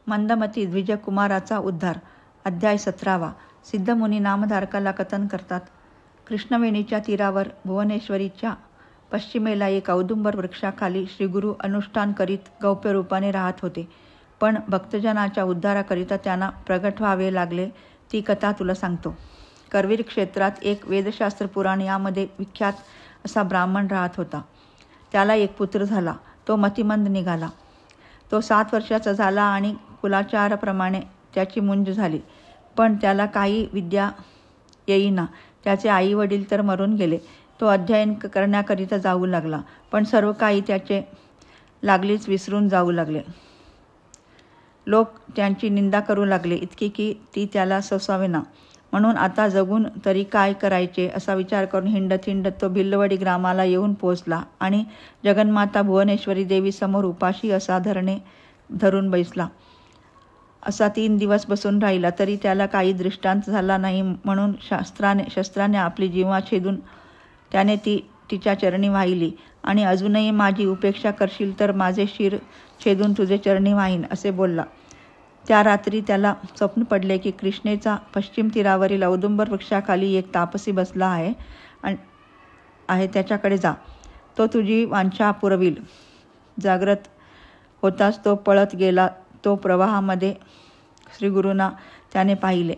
मंदमती द्विजकुमाराचा उद्धार. अध्याय 17. सिद्धमुनी नामधारकाला कथन करतात. कृष्णवेणीच्या तीरावर भुवनेश्वरीच्या पश्चिमेला एक औदुंबर वृक्षाखाली श्रीगुरू अनुष्ठान करीत गौप्य रूपाने राहत होते. पण भक्तजनाच्या उद्धाराकरिता त्यांना प्रगट व्हावे लागले. ती कथा तुला सांगतो. करवीर क्षेत्रात एक वेदशास्त्र पुराण यामध्ये विख्यात असा ब्राह्मण राहत होता. त्याला एक पुत्र झाला. तो मतिमंद निघाला. तो 7 वर्षाचा झाला आणि कुलाचाराप्रमाणे त्याची मुंज झाली. पण त्याला काही विद्या येईना. त्याचे आई वडील तर मरून गेले. तो अध्ययन करण्याकरिता जाऊ लागला. पण सर्व काही त्याचे लागलीच विसरून जाऊ लागले. लोक त्यांची निंदा करू लागले, इतकी की ती त्याला सोसावेना. म्हणून आता जगून तरी काय करायचे असा विचार करून हिंडत हिंडत तो भिल्लवडी ग्रामाला येऊन पोहोचला आणि जगन्माता भुवनेश्वरी देवी समोर उपाशी असा धरून बसला. असा 3 दिवस बसून राहिला तरी त्याला काही दृष्टांत झाला नाही. म्हणून शस्त्राने आपली जीवा छेदून त्याने ती तिच्या चरणी वाहिली आणि अजूनही माझी उपेक्षा करशील तर माझे शिर छेदून तुझे चरणी वाहीन असे बोलला. त्या रात्री त्याला स्वप्न पडले की कृष्णेचा पश्चिम तीरावरील औदुंबर वृक्षाखाली एक तापसी बसला आहे त्याच्याकडे जा. तो तुझी वांछा पुरविल. जाग्रत होताच तो पळत गेला. तो प्रवाहामध्ये श्रीगुरूंना त्याने पाहिले.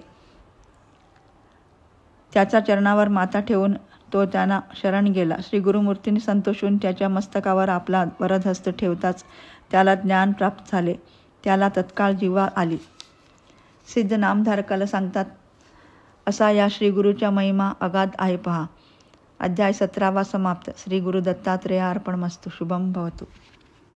त्याच्या चरणावर माथा ठेवून तो त्यांना शरण गेला. श्री गुरुमूर्तींनी संतोषून त्याच्या मस्तकावर आपला वरदहस्त ठेवताच त्याला ज्ञान प्राप्त झाले. त्याला तत्काळ जीवा आली. सिद्ध नामधारकाला सांगतात, असा या श्रीगुरूच्या महिमा अगाध आहे पहा. अध्याय 17 समाप्त. श्री गुरु दत्तात्रेय अर्पणमस्तु. शुभम भवतु.